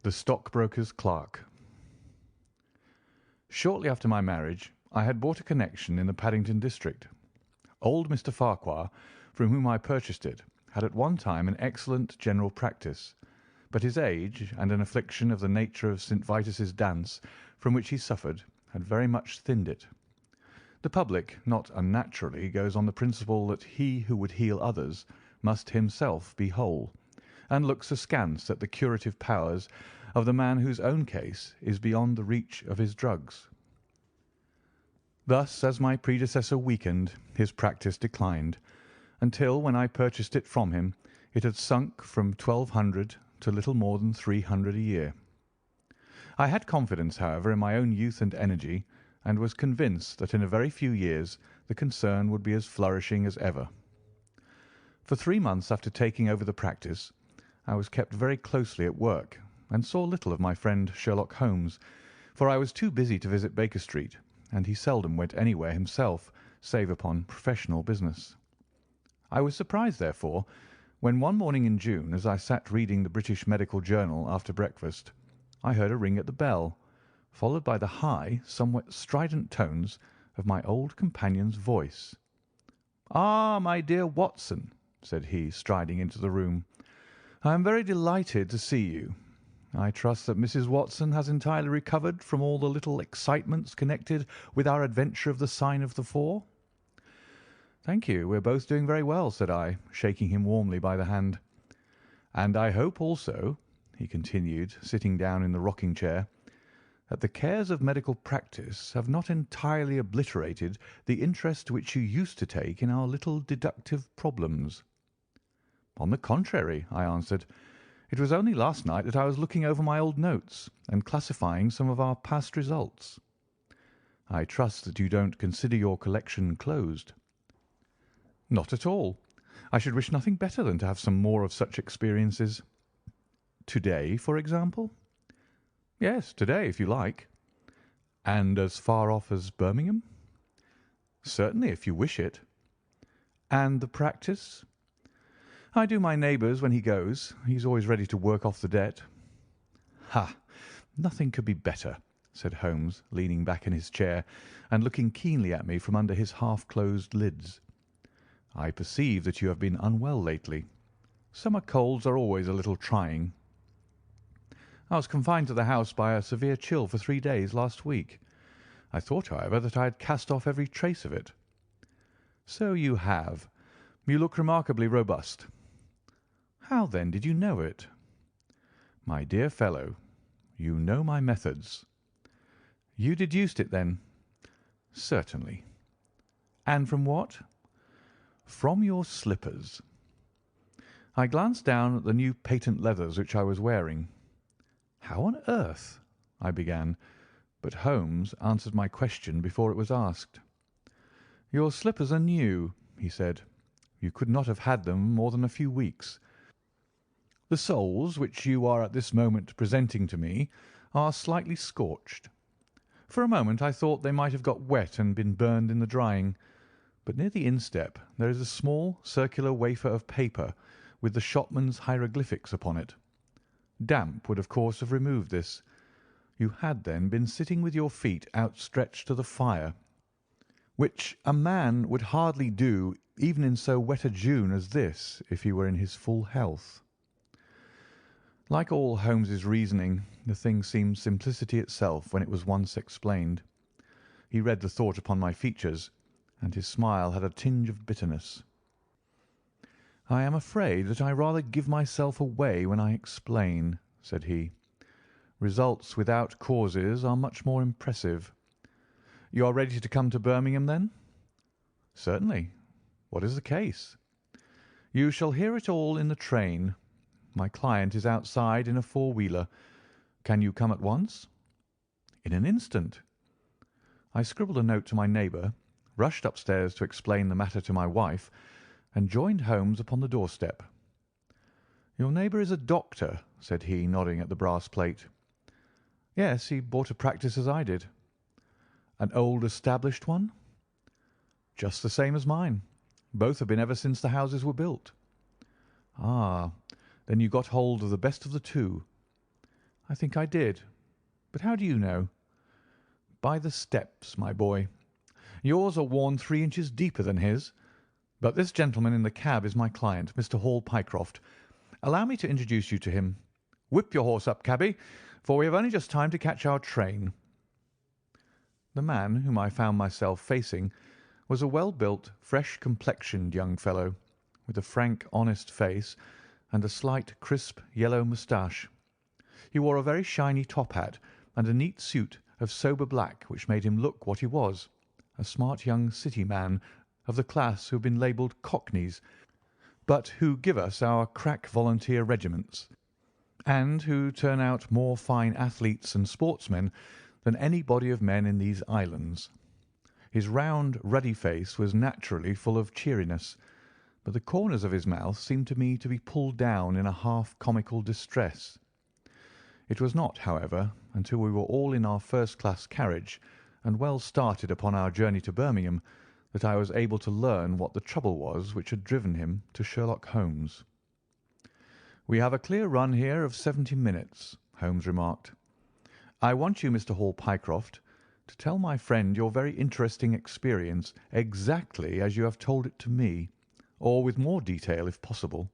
The stockbroker's clerk. Shortly after my marriage, I had bought a connection in the Paddington district. Old Mr. Farquhar, from whom I purchased it, had at one time an excellent general practice, but his age and an affliction of the nature of St. Vitus's dance, from which he suffered, had very much thinned it. The public, not unnaturally, goes on the principle that he who would heal others must himself be whole, and looks askance at the curative powers of the man whose own case is beyond the reach of his drugs. Thus, as my predecessor weakened, his practice declined, until, when I purchased it from him, it had sunk from 1,200 to little more than 300 a year. I had confidence, however, in my own youth and energy, and was convinced that in a very few years the concern would be as flourishing as ever. For 3 months after taking over the practice, I was kept very closely at work, and saw little of my friend Sherlock Holmes, for I was too busy to visit Baker Street, and he seldom went anywhere himself, save upon professional business. I was surprised, therefore, when one morning in June, as I sat reading the British Medical Journal after breakfast, I heard a ring at the bell, followed by the high, somewhat strident tones of my old companion's voice. "Ah, my dear Watson," said he, striding into the room, "I am very delighted to see you. I trust that Mrs. Watson has entirely recovered from all the little excitements connected with our adventure of the Sign of the Four." "Thank you, we are both doing very well," said I, shaking him warmly by the hand. "And I hope also," he continued, sitting down in the rocking-chair, "that the cares of medical practice have not entirely obliterated the interest which you used to take in our little deductive problems." "On the contrary," I answered, "it was only last night that I was looking over my old notes and classifying some of our past results." "I trust that you don't consider your collection closed." "Not at all. I should wish nothing better than to have some more of such experiences." "To-day, for example?" "Yes, to-day, if you like." "And as far off as Birmingham?" "Certainly, if you wish it." "And the practice?" "I do my neighbour's when he goes. He's always ready to work off the debt." "Ha! Nothing could be better," said Holmes, leaning back in his chair and looking keenly at me from under his half-closed lids. "I perceive that you have been unwell lately. Summer colds are always a little trying." "I was confined to the house by a severe chill for 3 days last week. I thought, however, that I had cast off every trace of it." "So you have. You look remarkably robust." "How, then, did you know it?" "My dear fellow, you know my methods." "You deduced it, then?" "Certainly." "And from what?" "From your slippers." I glanced down at the new patent leathers which I was wearing. "How on earth—" I began, but Holmes answered my question before it was asked. "Your slippers are new," he said. "You could not have had them more than a few weeks. The soles, which you are at this moment presenting to me, are slightly scorched. For a moment I thought they might have got wet and been burned in the drying, but near the instep there is a small circular wafer of paper with the shopman's hieroglyphics upon it. Damp would of course have removed this. You had then been sitting with your feet outstretched to the fire, which a man would hardly do even in so wet a June as this if he were in his full health." Like all Holmes's reasoning, the thing seemed simplicity itself when it was once explained. He read the thought upon my features, and his smile had a tinge of bitterness. "I am afraid that I rather give myself away when I explain," said he. "Results without causes are much more impressive. You are ready to come to Birmingham, then?" "Certainly. What is the case?" "You shall hear it all in the train. My client is outside in a four-wheeler. Can you come at once?" "In an instant." I scribbled a note to my neighbour, rushed upstairs to explain the matter to my wife, and joined Holmes upon the doorstep. "Your neighbour is a doctor," said he, nodding at the brass plate. "Yes, he bought a practice as I did." "An old established one?" "Just the same as mine. Both have been ever since the houses were built." "Ah, then you got hold of the best of the two." I think I did. But how do you know? By the steps, my boy. Yours are worn 3 inches deeper than his. But this gentleman in the cab is my client, Mr. Hall Pycroft. Allow me to introduce you to him. Whip your horse up, cabby, for we have only just time to catch our train." The man whom I found myself facing was a well-built, fresh-complexioned young fellow, with a frank, honest face and a slight, crisp, yellow moustache. He wore a very shiny top hat and a neat suit of sober black which made him look what he was, a smart young city man of the class who have been labelled cockneys, but who give us our crack volunteer regiments, and who turn out more fine athletes and sportsmen than any body of men in these islands. His round, ruddy face was naturally full of cheeriness, but the corners of his mouth seemed to me to be pulled down in a half-comical distress. It was not, however, until we were all in our first-class carriage and well started upon our journey to Birmingham that I was able to learn what the trouble was which had driven him to Sherlock Holmes. "We have a clear run here of 70 minutes," Holmes remarked. "I want you, Mr. Hall Pycroft, to tell my friend your very interesting experience exactly as you have told it to me, or with more detail if possible.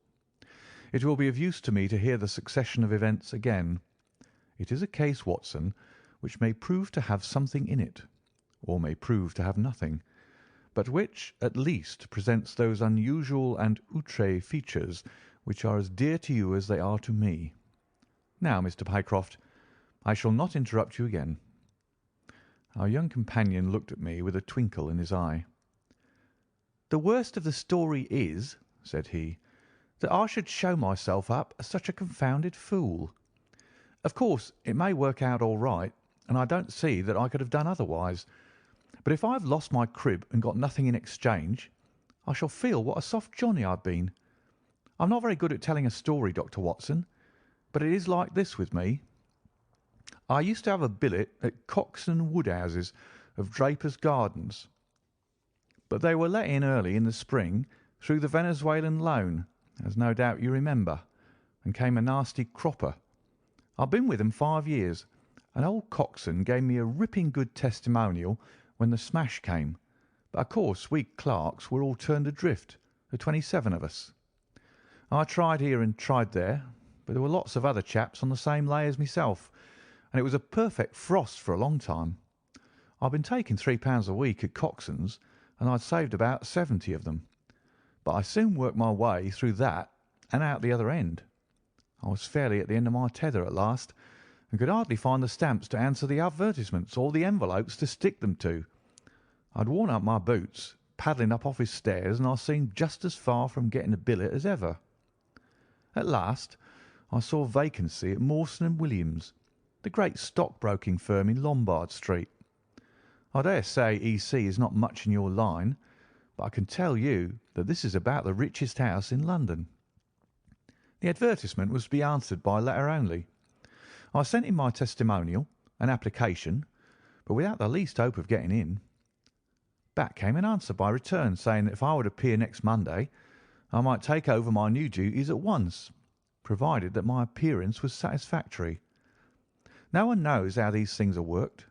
It will be of use to me to hear the succession of events again. It is a case, Watson, which may prove to have something in it, or may prove to have nothing, but which, at least, presents those unusual and outre features which are as dear to you as they are to me. Now, Mr. Pycroft, I shall not interrupt you again." Our young companion looked at me with a twinkle in his eye. "The worst of the story is," said he, "that I should show myself up as such a confounded fool. Of course, it may work out all right, and I don't see that I could have done otherwise. But if I have lost my crib and got nothing in exchange, I shall feel what a soft Johnny I've been. I'm not very good at telling a story, Dr. Watson, but it is like this with me. I used to have a billet at Cox and Woodhouse's of Draper's Gardens, but they were let in early in the spring through the Venezuelan loan, as no doubt you remember, and came a nasty cropper. I've been with them 5 years, and old Coxon gave me a ripping good testimonial when the smash came, but of course we clerks were all turned adrift, the 27 of us. I tried here and tried there, but there were lots of other chaps on the same lay as myself, and it was a perfect frost for a long time. I'd been taking £3 a week at Coxon's, and I'd saved about 70 of them, but I soon worked my way through that and out the other end. I was fairly at the end of my tether at last, and could hardly find the stamps to answer the advertisements or the envelopes to stick them to. I'd worn out my boots, paddling up office stairs, and I seemed just as far from getting a billet as ever. At last I saw a vacancy at Mawson and Williams, the great stockbroking firm in Lombard Street. I dare say E.C. is not much in your line, but I can tell you that this is about the richest house in London. The advertisement was to be answered by letter only. I sent in my testimonial and application, but without the least hope of getting in. Back came an answer by return saying that if I would appear next Monday, I might take over my new duties at once, provided that my appearance was satisfactory. No one knows how these things are worked.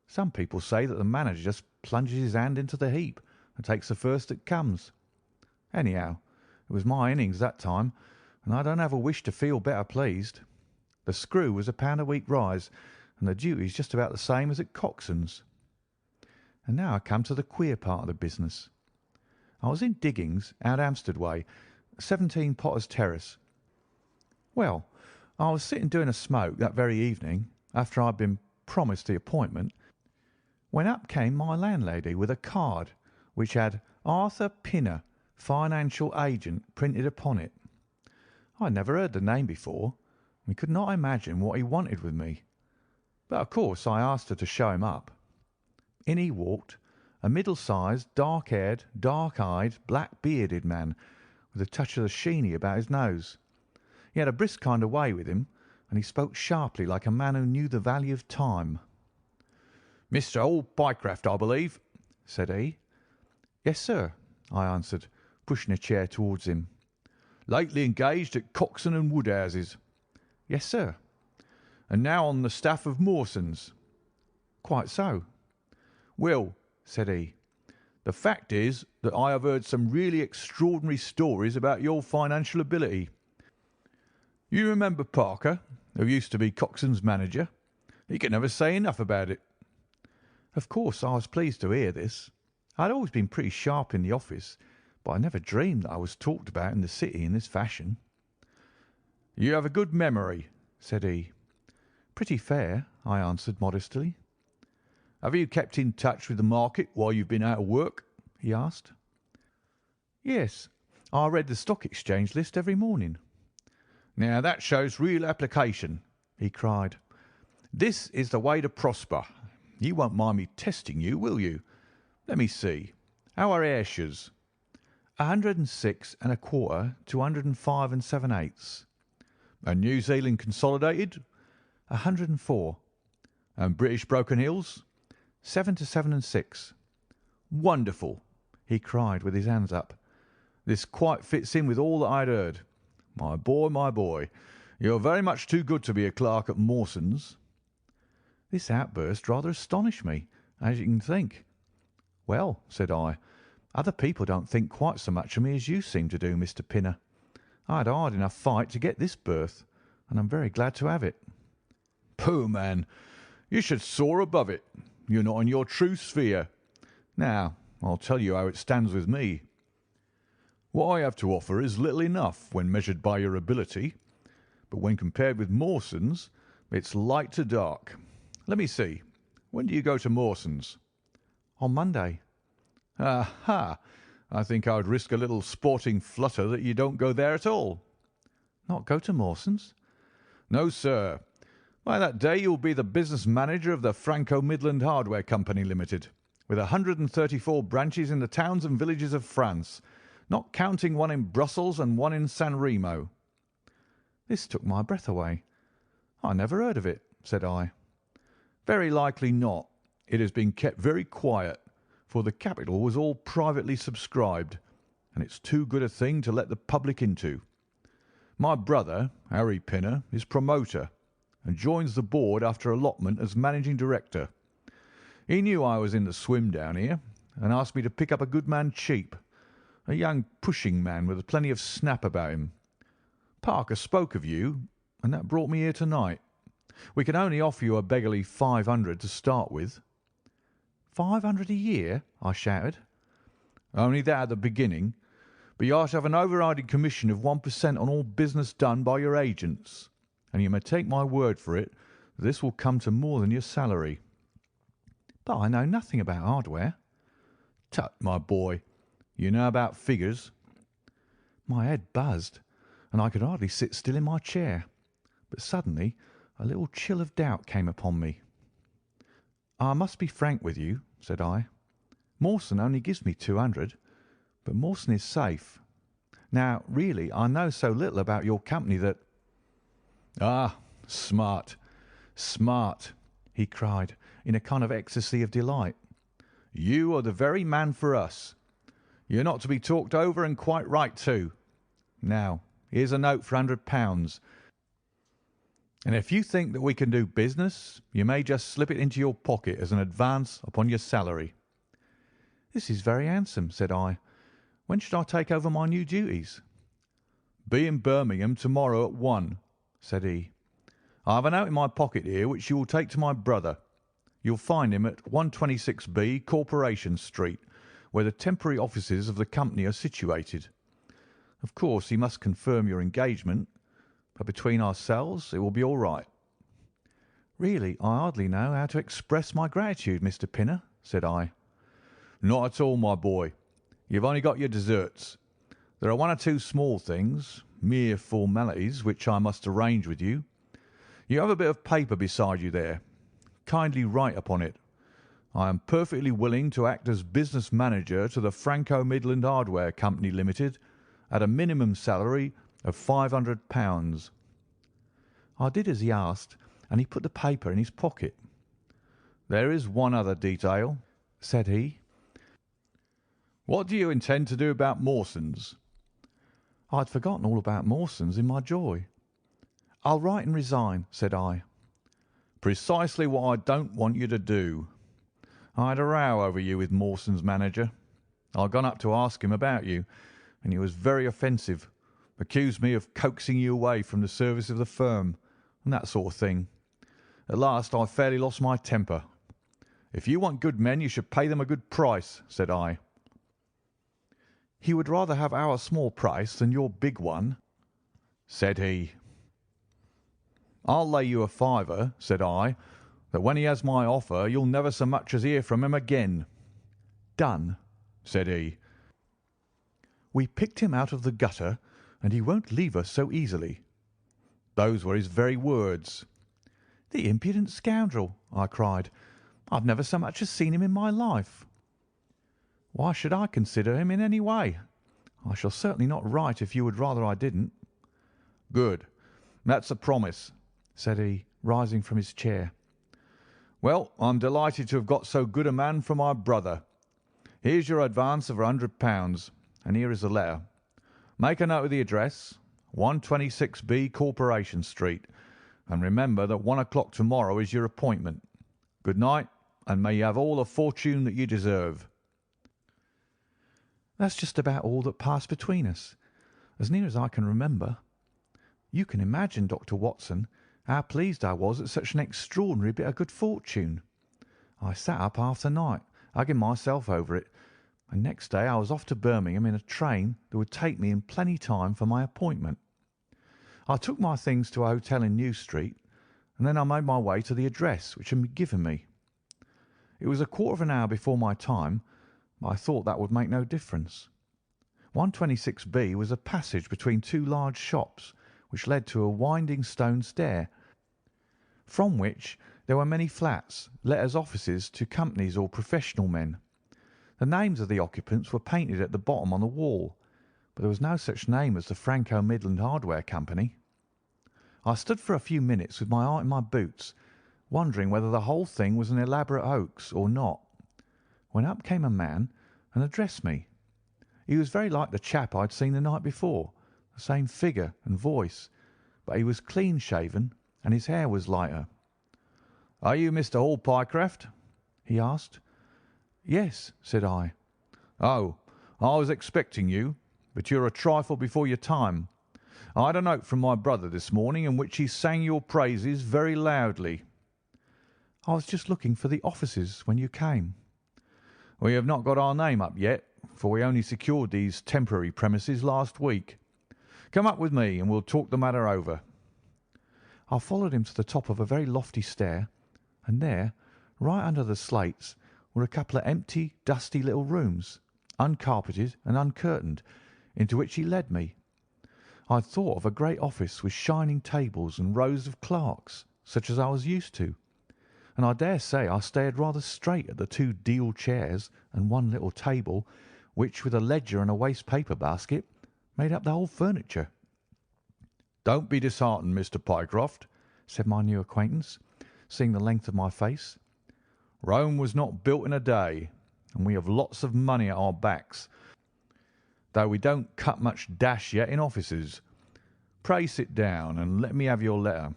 Some people say that the manager just plunges his hand into the heap and takes the first that comes. Anyhow, it was my innings that time, and I don't have a wish to feel better pleased. The screw was £1 a week rise, and the duties just about the same as at Coxon's. And now I come to the queer part of the business. I was in diggings out Hampstead way, 17 Potter's Terrace. Well, I was sitting doing a smoke that very evening, after I'd been promised the appointment, when up came my landlady with a card which had Arthur Pinner, financial agent, printed upon it. I had never heard the name before, and could not imagine what he wanted with me. But of course I asked her to show him up. In he walked, a middle-sized, dark-haired, dark-eyed, black-bearded man, with a touch of the sheeny about his nose. He had a brisk kind of way with him, and he spoke sharply like a man who knew the value of time. "Mr. Hall Pycroft, I believe," said he. "Yes, sir," I answered, pushing a chair towards him. "Lately engaged at Coxon and Woodhouse's." "Yes, sir." and now on the staff of Mawson's." "Quite so." "Well," said he, "the fact is that I have heard some really extraordinary stories about your financial ability. You remember Parker, who used to be Coxon's manager? He could never say enough about it." Of course I was pleased to hear this. I had always been pretty sharp in the office, but I never dreamed that I was talked about in the city in this fashion. "You have a good memory," said he. "Pretty fair," I answered modestly. "Have you kept in touch with the market while you've been out of work?" he asked. "Yes, I read the stock exchange list every morning." "Now that shows real application," he cried. "This is the way to prosper. You won't mind me testing you, will you? Let me see. How are Ayrshire's?" 106 1/4 to 105 7/8. "And New Zealand Consolidated?" 104. "And British Broken Hills?" 7 to 7 6. "Wonderful!" he cried with his hands up. "This quite fits in with all that I had heard. My boy, you're very much too good to be a clerk at Mawson's." This outburst rather astonished me, as you can think. "Well," said I, "other people don't think quite so much of me as you seem to do, Mr. Pinner. I had a hard enough fight to get this berth, and I'm very glad to have it." "Pooh, man! You should soar above it. You're not in your true sphere. Now, I'll tell you how it stands with me. What I have to offer is little enough when measured by your ability, but when compared with Mawson's, it's light to dark. Let me see. When do you go to Mawson's?" "On Monday." "Aha! I think I would risk a little sporting flutter that you don't go there at all." "Not go to Mawson's?" "No, sir. By that day you will be the business manager of the Franco Midland Hardware Company Limited, with 134 branches in the towns and villages of France, not counting one in Brussels and one in San Remo." This took my breath away. "I never heard of it," said I. "Very likely not. It has been kept very quiet, for the capital was all privately subscribed, and it's too good a thing to let the public into. My brother, Harry Pinner, is promoter, and joins the board after allotment as managing director. He knew I was in the swim down here, and asked me to pick up a good man cheap, a young pushing man with plenty of snap about him. Parker spoke of you, and that brought me here tonight. We can only offer you a beggarly 500 to start with." "500 a year?" I shouted. "Only that at the beginning, but you are to have an overriding commission of 1% on all business done by your agents, and you may take my word for it that this will come to more than your salary." "But I know nothing about hardware." "Tut, my boy, you know about figures." My head buzzed, and I could hardly sit still in my chair, but suddenly a little chill of doubt came upon me. "I must be frank with you," said I. "Mawson only gives me 200, but Mawson is safe. Now, really, I know so little about your company that—" "Ah, smart, smart!" he cried in a kind of ecstasy of delight. "You are the very man for us. You're not to be talked over, and quite right too. Now, here's a note for £100, and if you think that we can do business, you may just slip it into your pocket as an advance upon your salary." "This is very handsome," said I. "When should I take over my new duties?" "Be in Birmingham tomorrow at 1:00, said he. "I have a note in my pocket here which you will take to my brother. You'll find him at 126B Corporation Street, where the temporary offices of the company are situated. Of course, he must confirm your engagement, but between ourselves it will be all right." "Really, I hardly know how to express my gratitude, Mr. Pinner," said I. "Not at all, my boy. You've only got your deserts. There are one or two small things, mere formalities, which I must arrange with you. You have a bit of paper beside you there. Kindly write upon it, 'I am perfectly willing to act as business manager to the Franco Midland Hardware Company Limited at a minimum salary of £500. I did as he asked, and he put the paper in his pocket. "There is one other detail," said he. "What do you intend to do about Mawson's?" I had forgotten all about Mawson's in my joy. "I'll write and resign," said I. Precisely what I don't want you to do. I had a row over you with Mawson's manager. I'd gone up to ask him about you, and he was very offensive, accused me of coaxing you away from the service of the firm, and that sort of thing. At last I fairly lost my temper. If you want good men, you should pay them a good price, said I. He would rather have our small price than your big one, said he. I'll lay you a fiver, said I, that when he has my offer, you'll never so much as hear from him again. Done, said he. We picked him out of the gutter, and he won't leave us so easily. Those were his very words. The impudent scoundrel, I cried. I've never so much as seen him in my life. Why should I consider him in any way? I shall certainly not write if you would rather I didn't. Good. That's a promise, said he, rising from his chair. Well, I'm delighted to have got so good a man for my brother. Here's your advance of £100, and here is the letter. Make a note of the address, 126B Corporation Street, and remember that 1 o'clock tomorrow is your appointment. Good night, and may you have all the fortune that you deserve. That's just about all that passed between us, as near as I can remember. You can imagine, Dr. Watson, how pleased I was at such an extraordinary bit of good fortune. I sat up half the night, hugging myself over it, and next day I was off to Birmingham in a train that would take me in plenty time for my appointment. I took my things to a hotel in New Street, and then I made my way to the address which had been given me. It was a quarter of an hour before my time, but I thought that would make no difference. 126B was a passage between two large shops, which led to a winding stone stair, from which there were many flats let as offices to companies or professional men. The names of the occupants were painted at the bottom on the wall, but there was no such name as the Franco Midland Hardware Company. I stood for a few minutes with my heart in my boots, wondering whether the whole thing was an elaborate hoax or not, when up came a man and addressed me. He was very like the chap I'd seen the night before, the same figure and voice, but he was clean-shaven and his hair was lighter. "Are you Mr. Hall Pycraft?" he asked. "Yes," said I. "Oh, I was expecting you, but you're a trifle before your time. I had a note from my brother this morning in which he sang your praises very loudly." "I was just looking for the offices when you came." "We have not got our name up yet, for we only secured these temporary premises last week. Come up with me and we'll talk the matter over." I followed him to the top of a very lofty stair, and there, right under the slates, were a couple of empty, dusty little rooms, uncarpeted and uncurtained, into which he led me. I had thought of a great office with shining tables and rows of clerks, such as I was used to, and I dare say I stared rather straight at the two deal chairs and one little table, which, with a ledger and a waste paper basket, made up the whole furniture. "Don't be disheartened, Mr. Pycroft," said my new acquaintance, seeing the length of my face. "Rome was not built in a day, and we have lots of money at our backs, though we don't cut much dash yet in offices. Pray sit down and let me have your letter."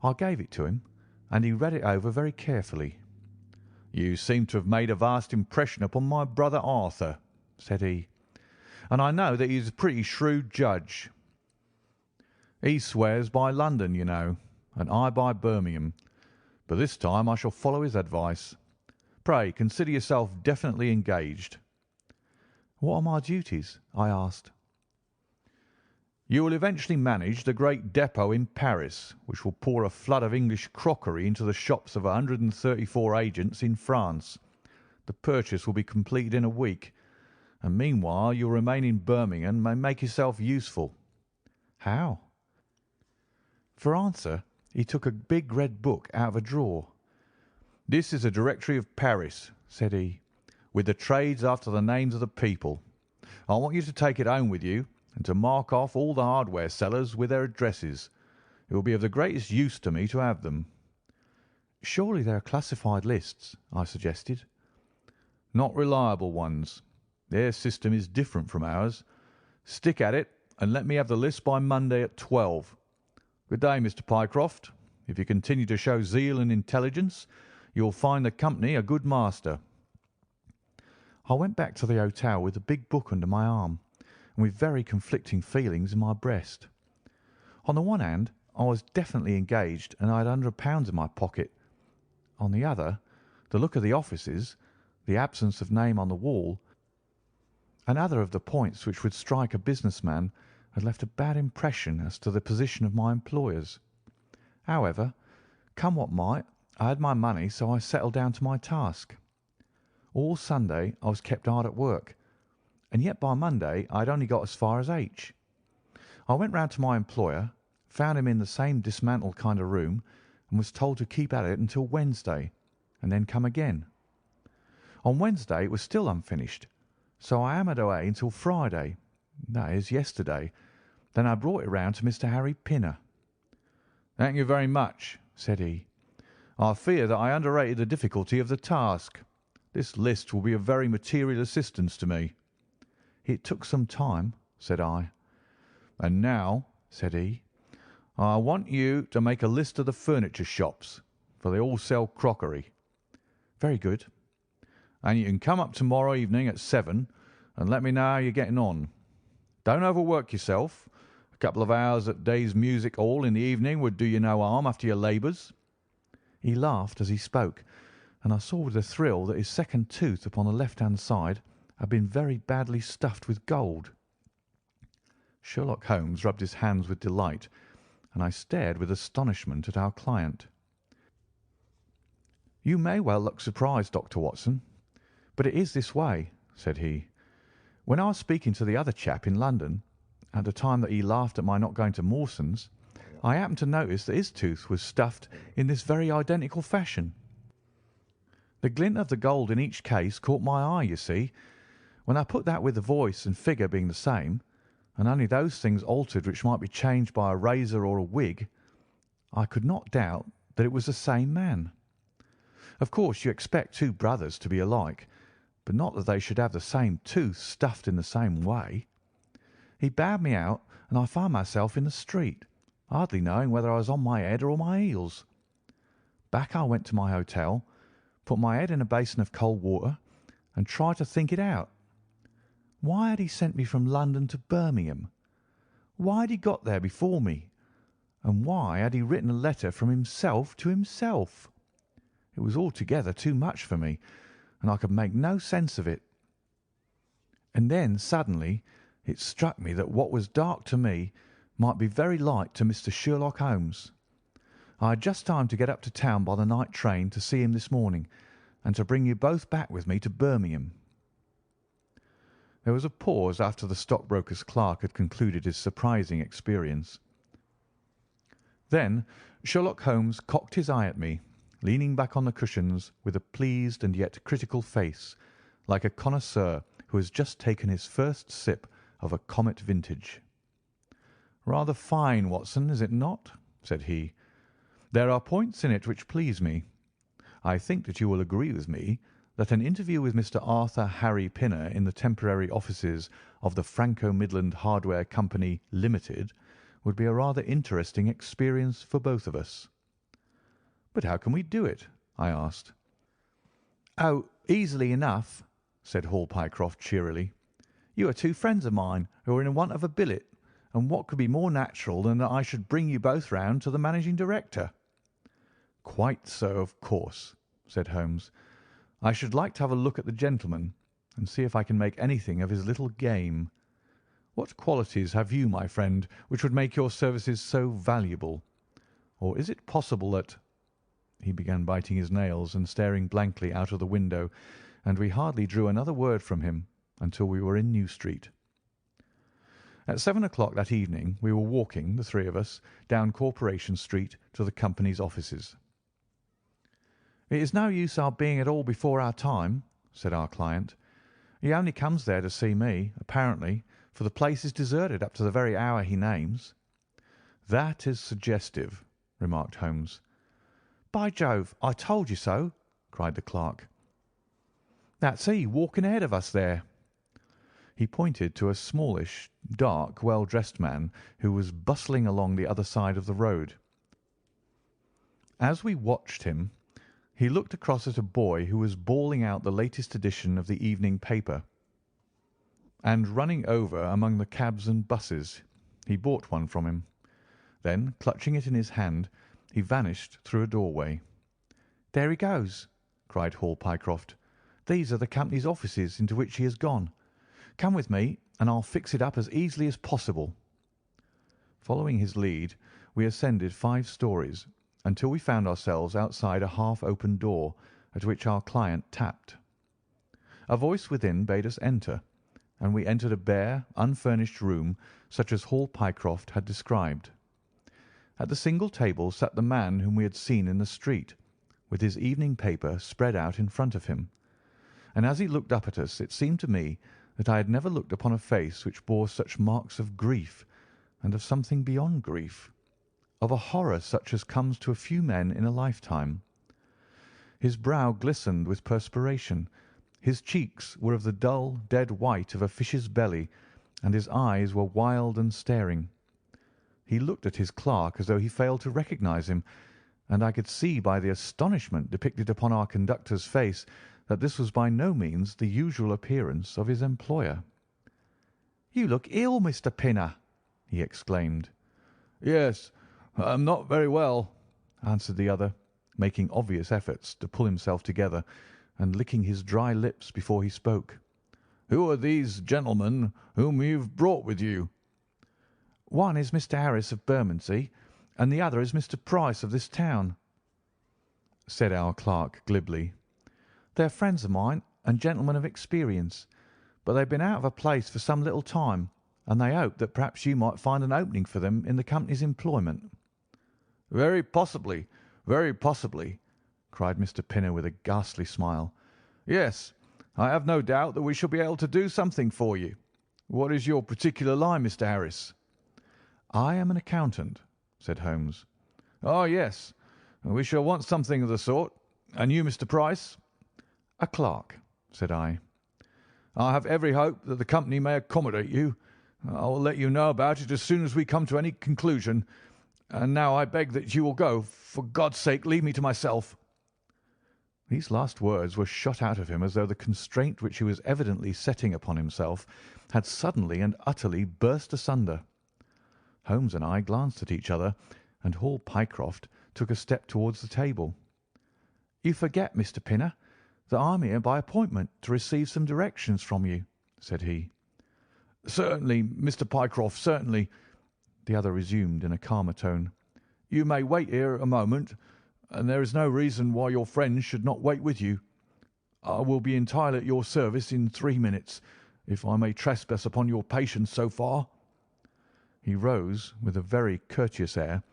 I gave it to him, and he read it over very carefully. "You seem to have made a vast impression upon my brother Arthur," said he, "and I know that he is a pretty shrewd judge. He swears by London, you know, and I by Birmingham, but this time I shall follow his advice. Pray consider yourself definitely engaged." "What are my duties?" I asked. "You will eventually manage the great depot in Paris, which will pour a flood of English crockery into the shops of 134 agents in France. The purchase will be completed in a week, and meanwhile you will remain in Birmingham and make yourself useful." "How?" For answer he took a big red book out of a drawer. "This is a directory of Paris," said he, "with the trades after the names of the people. I want you to take it home with you and to mark off all the hardware sellers with their addresses. It will be of the greatest use to me to have them." "Surely they are classified lists," I suggested. "Not reliable ones. Their system is different from ours. Stick at it and let me have the list by Monday at 12. Good day, Mr. Pycroft. If you continue to show zeal and intelligence, you'll find the company a good master." I went back to the hotel with the big book under my arm, and with very conflicting feelings in my breast. On the one hand, I was definitely engaged, and I had £100 in my pocket. On the other, the look of the offices, the absence of name on the wall, and other of the points which would strike a business man, had left a bad impression as to the position of my employers. However, come what might, I had my money, so I settled down to my task. All Sunday I was kept hard at work, and yet by Monday I had only got as far as H. I went round to my employer, found him in the same dismantled kind of room, and was told to keep at it until Wednesday, and then come again. On Wednesday it was still unfinished, so I hammered away until Friday, that is, yesterday. Then I brought it round to Mr. Harry Pinner. "Thank you very much," said he. "I fear that I underrated the difficulty of the task. This list will be of very material assistance to me." "It took some time," said I. "And now," said he, "I want you to make a list of the furniture shops, for they all sell crockery." "Very good." "And you can come up to-morrow evening at 7 and let me know how you're getting on. Don't overwork yourself. A couple of hours at Day's Music Hall in the evening would do you no harm after your labours." He laughed as he spoke, and I saw with a thrill that his second tooth upon the left-hand side had been very badly stuffed with gold. Sherlock Holmes rubbed his hands with delight, and I stared with astonishment at our client. "You may well look surprised, Dr. Watson, but it is this way," said he. "When I was speaking to the other chap in London, at the time that he laughed at my not going to Mawson's, I happened to notice that his tooth was stuffed in this very identical fashion. The glint of the gold in each case caught my eye, you see. When I put that with the voice and figure being the same, and only those things altered which might be changed by a razor or a wig, I could not doubt that it was the same man. Of course, you expect two brothers to be alike, but not that they should have the same tooth stuffed in the same way. He bowed me out, and I found myself in the street, hardly knowing whether I was on my head or on my heels. Back I went to my hotel, put my head in a basin of cold water, and tried to think it out. Why had he sent me from London to Birmingham? Why had he got there before me? And why had he written a letter from himself to himself? It was altogether too much for me, and I could make no sense of it. And then suddenly it struck me that what was dark to me might be very light to Mr. Sherlock Holmes. I had just time to get up to town by the night train to see him this morning, and to bring you both back with me to Birmingham." There was a pause after the stockbroker's clerk had concluded his surprising experience. Then Sherlock Holmes cocked his eye at me, leaning back on the cushions with a pleased and yet critical face, like a connoisseur who has just taken his first sip of a Comet vintage. "Rather fine, Watson, is it not?" said he. "There are points in it which please me. I think that you will agree with me that an interview with Mr. Arthur Harry Pinner in the temporary offices of the Franco-Midland Hardware Company, Limited, would be a rather interesting experience for both of us." "But how can we do it?" I asked. "Oh, easily enough," said Hall Pycroft cheerily. "You are two friends of mine who are in want of a billet, and what could be more natural than that I should bring you both round to the managing director?" "Quite so, of course," said Holmes. "I should like to have a look at the gentleman and see if I can make anything of his little game. What qualities have you, my friend, which would make your services so valuable? Or is it possible that—" He began biting his nails and staring blankly out of the window, and we hardly drew another word from him until we were in New Street. At 7 o'clock that evening we were walking, the three of us, down Corporation Street to the company's offices. "It is no use our being at all before our time," said our client. "He only comes there to see me, apparently, for the place is deserted up to the very hour he names." "That is suggestive," remarked Holmes. "By Jove, I told you so!" cried the clerk. "That's he walking ahead of us there." He pointed to a smallish, dark, well-dressed man who was bustling along the other side of the road. As we watched him, he looked across at a boy who was bawling out the latest edition of the evening paper, and running over among the cabs and buses. He bought one from him. Then, clutching it in his hand, he vanished through a doorway. "There he goes!" cried Hall Pycroft. "These are the company's offices into which he has gone. Come with me, and I'll fix it up as easily as possible." Following his lead, we ascended 5 stories until we found ourselves outside a half-open door at which our client tapped. A voice within bade us enter, and we entered a bare, unfurnished room such as Hall Pycroft had described. At the single table sat the man whom we had seen in the street, with his evening paper spread out in front of him, and as he looked up at us it seemed to me that I had never looked upon a face which bore such marks of grief, and of something beyond grief, of a horror such as comes to a few men in a lifetime. His brow glistened with perspiration, his cheeks were of the dull, dead white of a fish's belly, and his eyes were wild and staring. He looked at his clerk as though he failed to recognise him, and I could see by the astonishment depicted upon our conductor's face that this was by no means the usual appearance of his employer. "You look ill, Mr. Pinner," he exclaimed. "Yes, I'm not very well," answered the other, making obvious efforts to pull himself together and licking his dry lips before he spoke. "Who are these gentlemen whom you've brought with you?" "One is Mr. Harris of Bermondsey, and the other is Mr. Price of this town," said our clerk glibly. "They are friends of mine and gentlemen of experience, but they've been out of a place for some little time, and they hope that perhaps you might find an opening for them in the company's employment." Very possibly," cried Mr. Pinner with a ghastly smile. "Yes, I have no doubt that we shall be able to do something for you. What is your particular line, Mr. Harris?" "I am an accountant," said Holmes. "Oh, yes, we shall want something of the sort. And you, Mr. Price?" "A clerk," said I. "I have every hope that the company may accommodate you. I will let you know about it as soon as we come to any conclusion. And now I beg that you will go. For God's sake, leave me to myself." These last words were shot out of him as though the constraint which he was evidently setting upon himself had suddenly and utterly burst asunder. Holmes and I glanced at each other, and Hall Pycroft took a step towards the table. "You forget, Mr. Pinner, that I'm here by appointment to receive some directions from you," said he. "Certainly, Mr. Pycroft, certainly," the other resumed in a calmer tone. "You may wait here a moment, and there is no reason why your friends should not wait with you. I will be entirely at your service in 3 minutes, if I may trespass upon your patience so far." He rose with a very courteous air,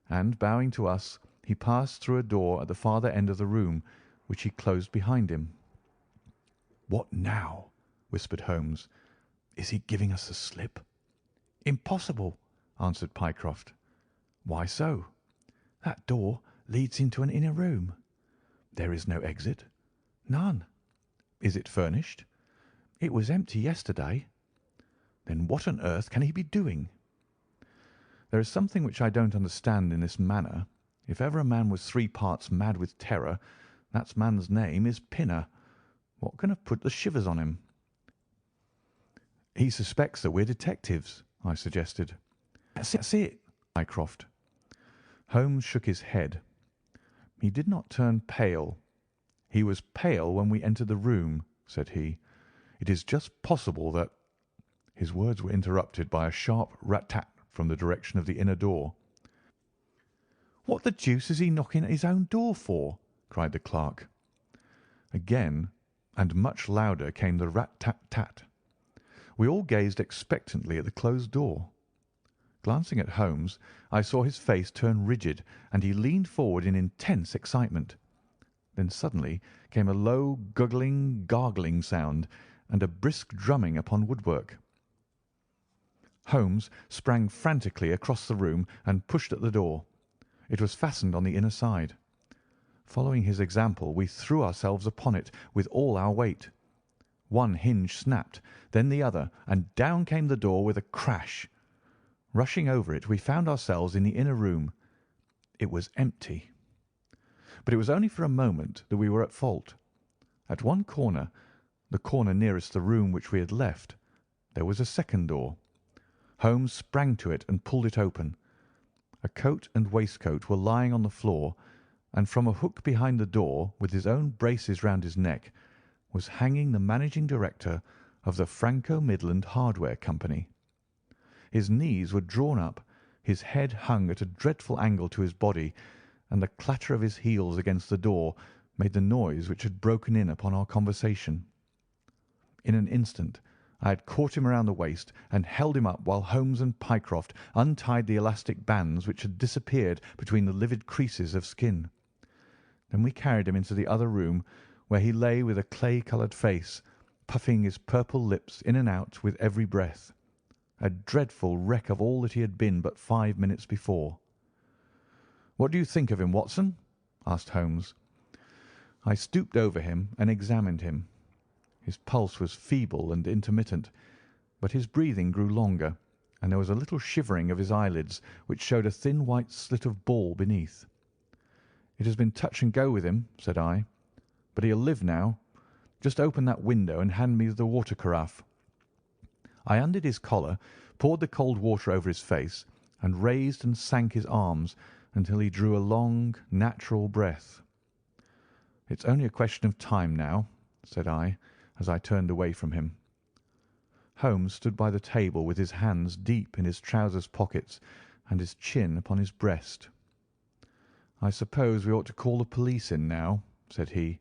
and, bowing to us, he passed through a door at the farther end of the room, which he closed behind him. "What now?" whispered Holmes. "Is he giving us the slip?" "Impossible," answered Pycroft. "Why so?" "That door leads into an inner room." "There is no exit?" "None." "Is it furnished?" "It was empty yesterday." "Then what on earth can he be doing?" There is something which I don't understand in this manner. If ever a man was 3 parts mad with terror, that man's name is Pinner. What can have put the shivers on him? "He suspects that we're detectives," I suggested. "That's it, Mycroft." Holmes shook his head. He did not turn pale. "He was pale when we entered the room," said he. "It is just possible that—" His words were interrupted by a sharp rat-tat from the direction of the inner door. "What the deuce is he knocking at his own door for?" cried the clerk. Again, and much louder, came the rat-tat-tat. We all gazed expectantly at the closed door. Glancing at Holmes, I saw his face turn rigid, and he leaned forward in intense excitement. Then suddenly came a low, guggling, gargling sound, and a brisk drumming upon woodwork. Holmes sprang frantically across the room and pushed at the door. It was fastened on the inner side. Following his example, we threw ourselves upon it with all our weight. One hinge snapped, then the other, and down came the door with a crash. Rushing over it, we found ourselves in the inner room. It was empty. but it was only for a moment that we were at fault. At one corner, the corner nearest the room which we had left, there was a second door. Holmes sprang to it and pulled it open. A coat and waistcoat were lying on the floor, and from a hook behind the door, with his own braces round his neck, was hanging the managing director of the Franco Midland Hardware Company. His knees were drawn up, his head hung at a dreadful angle to his body, and the clatter of his heels against the door made the noise which had broken in upon our conversation. In an instant I had caught him around the waist and held him up while Holmes and Pycroft untied the elastic bands which had disappeared between the livid creases of skin. Then we carried him into the other room, where he lay with a clay-coloured face, puffing his purple lips in and out with every breath, a dreadful wreck of all that he had been but 5 minutes before. "What do you think of him, Watson?" asked Holmes. I stooped over him and examined him. His pulse was feeble and intermittent, but his breathing grew longer, and there was a little shivering of his eyelids which showed a thin white slit of ball beneath. "It has been touch and go with him," said I, "but he'll live now. Just open that window and hand me the water carafe." I undid his collar, poured the cold water over his face, and raised and sank his arms until he drew a long, natural breath. "It's only a question of time now," said I, as I turned away from him. Holmes stood by the table with his hands deep in his trousers pockets and his chin upon his breast. "I suppose we ought to call the police in now," said he,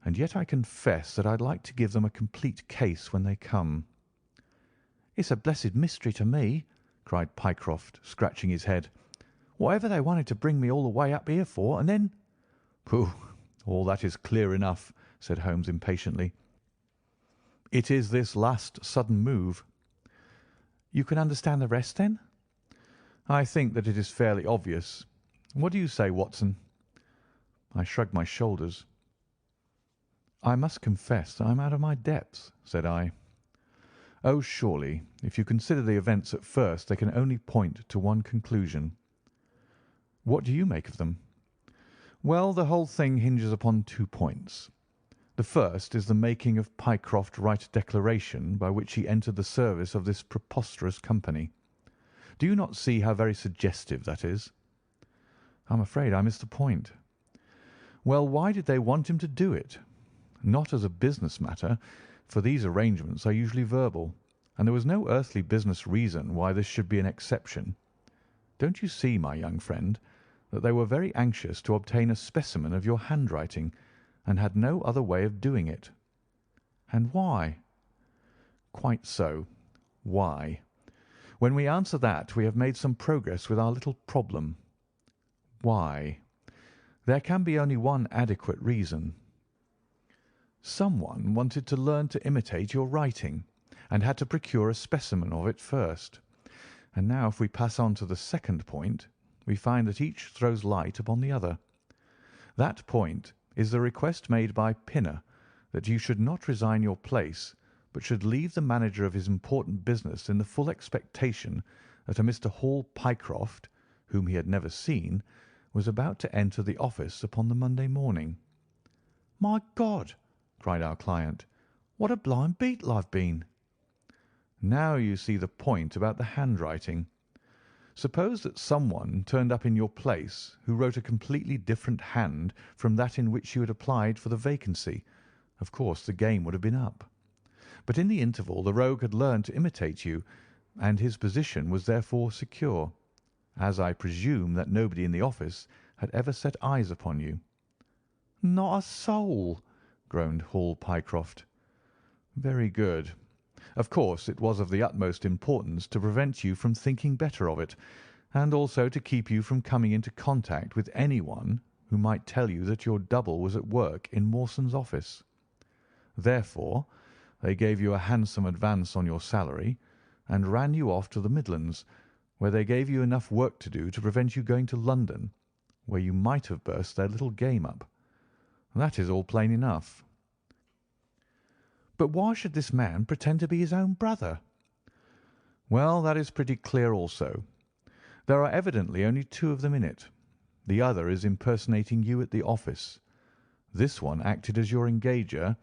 "and yet I confess that I'd like to give them a complete case when they come." "It's a blessed mystery to me," cried Pycroft, scratching his head. "Whatever they wanted to bring me all the way up here for, and then—" "Pooh! All that is clear enough," said Holmes impatiently. "It is this last sudden move." "You can understand the rest, then?" "I think that it is fairly obvious. What do you say, Watson?" I shrugged my shoulders. "I must confess that I am out of my depth," said I. "Oh, surely, if you consider the events at first, they can only point to one conclusion." "What do you make of them?" "Well, the whole thing hinges upon 2 points. The first is the making of Pycroft write a declaration by which he entered the service of this preposterous company. Do you not see how very suggestive that is?" "I'm afraid I missed the point." "Well, why did they want him to do it? Not as a business matter, for these arrangements are usually verbal, and there was no earthly business reason why this should be an exception. Don't you see, my young friend, that they were very anxious to obtain a specimen of your handwriting, and had no other way of doing it?" "And why?" "Quite so. Why? When we answer that, we have made some progress with our little problem. Why? There can be only one adequate reason. Someone wanted to learn to imitate your writing, and had to procure a specimen of it first. And now if we pass on to the second point, we find that each throws light upon the other. That point is the request made by Pinner that you should not resign your place, but should leave the manager of his important business in the full expectation that a Mr. Hall Pycroft, whom he had never seen, was about to enter the office upon the Monday morning. "My God!" cried our client, "what a blind beetle I've been!" "Now you see the point about the handwriting. Suppose that someone turned up in your place who wrote a completely different hand from that in which you had applied for the vacancy. Of course, the game would have been up. But in the interval the rogue had learned to imitate you, and his position was therefore secure, as I presume that nobody in the office had ever set eyes upon you." "Not a soul," groaned Hall Pycroft. "Very good. Of course, it was of the utmost importance to prevent you from thinking better of it, and also to keep you from coming into contact with anyone who might tell you that your double was at work in Mawson's office. Therefore, they gave you a handsome advance on your salary, and ran you off to the Midlands, where they gave you enough work to do to prevent you going to London, where you might have burst their little game up. That is all plain enough." "But why should this man pretend to be his own brother?" "Well, that is pretty clear also. There are evidently only 2 of them in it. The other is impersonating you at the office. This one acted as your engager,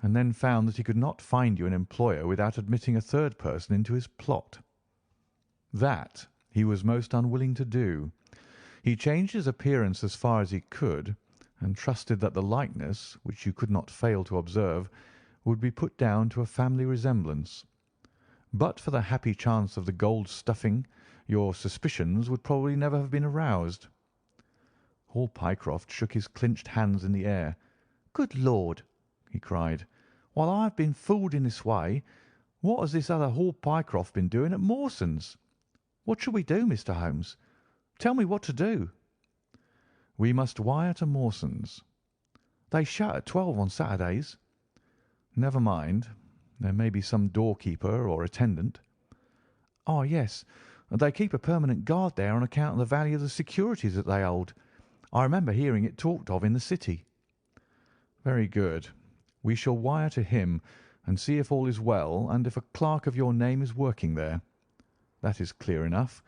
and then found that he could not find you an employer without admitting a third person into his plot. That he was most unwilling to do. He changed his appearance as far as he could, and trusted that the likeness, which you could not fail to observe, would be put down to a family resemblance. But for the happy chance of the gold stuffing, your suspicions would probably never have been aroused." Hall Pycroft shook his clinched hands in the air. "Good Lord!" he cried. "While I have been fooled in this way, what has this other Hall Pycroft been doing at Mawson's? What shall we do, Mr. Holmes? Tell me what to do." "We must wire to Mawson's." "They shut at 12 on Saturdays." "Never mind. There may be some doorkeeper or attendant." "Oh, yes. They keep a permanent guard there on account of the value of the securities that they hold. I remember hearing it talked of in the city." "Very good. We shall wire to him and see if all is well and if a clerk of your name is working there. That is clear enough.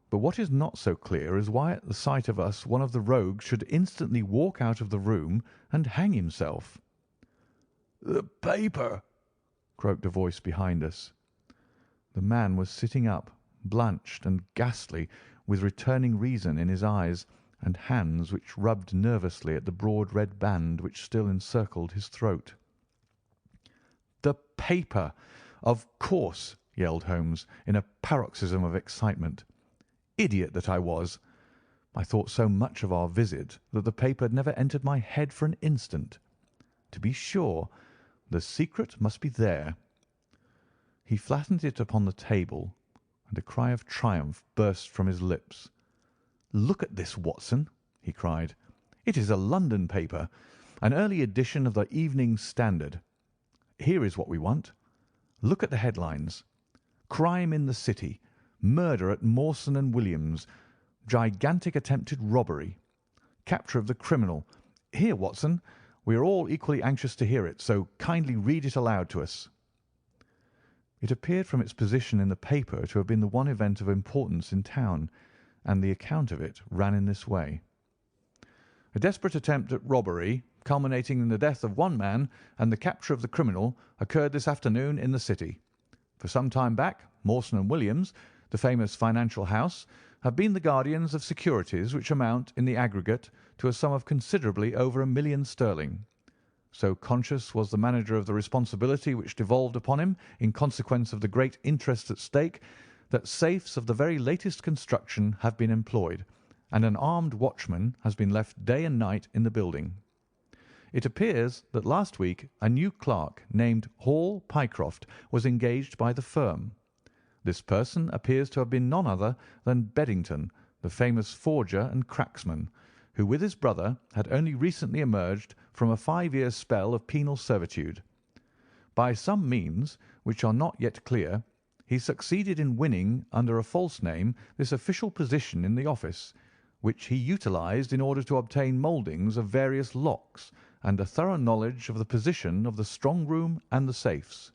But what is not so clear is why at the sight of us one of the rogues should instantly walk out of the room and hang himself." "The paper!" croaked a voice behind us. The man was sitting up, blanched and ghastly, with returning reason in his eyes, and hands which rubbed nervously at the broad red band which still encircled his throat. "The paper! Of course!" yelled Holmes, in a paroxysm of excitement. "Idiot that I was! I thought so much of our visit that the paper had never entered my head for an instant. To be sure, the secret must be there." He flattened it upon the table, and a cry of triumph burst from his lips. "Look at this, Watson!" he cried. "It is a London paper, an early edition of the Evening Standard. Here is what we want. Look at the headlines. 'Crime in the City. Murder at Mawson and Williams. Gigantic attempted robbery. Capture of the criminal.' Here, Watson, we are all equally anxious to hear it, so kindly read it aloud to us." It appeared from its position in the paper to have been the one event of importance in town, and the account of it ran in this way: "A desperate attempt at robbery, culminating in the death of one man and the capture of the criminal, occurred this afternoon in the city. For some time back, Mawson and Williams, the famous financial house, have been the guardians of securities which amount, in the aggregate, to a sum of considerably over £1,000,000. So conscious was the manager of the responsibility which devolved upon him in consequence of the great interests at stake, that safes of the very latest construction have been employed, and an armed watchman has been left day and night in the building. It appears that last week a new clerk named Hall Pycroft was engaged by the firm. This person appears to have been none other than Beddington, the famous forger and cracksman, who with his brother had only recently emerged from a 5 years' spell of penal servitude. By some means, which are not yet clear, he succeeded in winning, under a false name, this official position in the office, which he utilised in order to obtain mouldings of various locks and a thorough knowledge of the position of the strong room and the safes.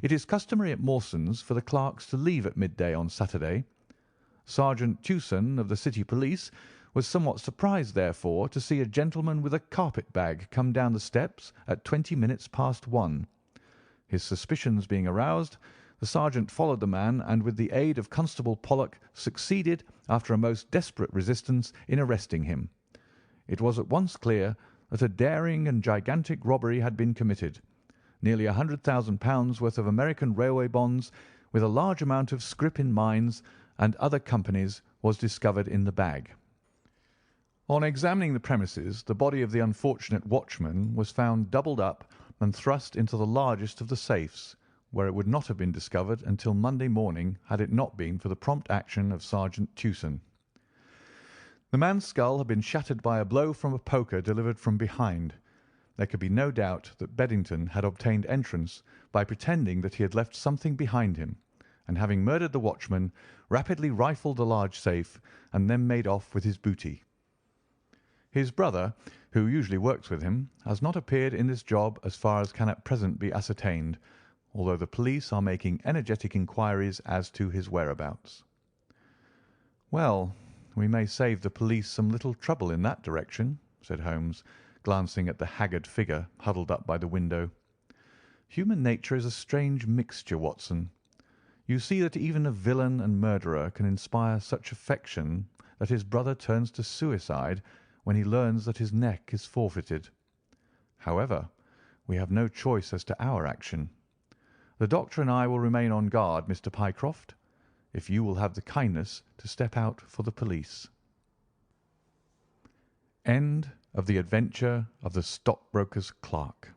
It is customary at Mawson's for the clerks to leave at midday on Saturday. Sergeant Tewson of the City Police was somewhat surprised, therefore, to see a gentleman with a carpet-bag come down the steps at 20 minutes past 1. His suspicions being aroused, the sergeant followed the man, and with the aid of Constable Pollock succeeded, after a most desperate resistance, in arresting him. It was at once clear that a daring and gigantic robbery had been committed. Nearly £100,000 worth of American railway bonds, with a large amount of scrip in mines and other companies, was discovered in the bag. On examining the premises, the body of the unfortunate watchman was found doubled up and thrust into the largest of the safes, where it would not have been discovered until Monday morning had it not been for the prompt action of Sergeant Tewson. The man's skull had been shattered by a blow from a poker delivered from behind. There could be no doubt that Beddington had obtained entrance by pretending that he had left something behind him, and having murdered the watchman, rapidly rifled the large safe and then made off with his booty. His brother, who usually works with him, has not appeared in this job as far as can at present be ascertained, although the police are making energetic inquiries as to his whereabouts. Well, we may save the police some little trouble in that direction," said Holmes, glancing at the haggard figure huddled up by the window. "Human nature is a strange mixture, Watson. You see that even a villain and murderer can inspire such affection that his brother turns to suicide when he learns that his neck is forfeited. However, we have no choice as to our action. The doctor and I will remain on guard, Mr. Pycroft, if you will have the kindness to step out for the police." End of the adventure of the stockbroker's clerk.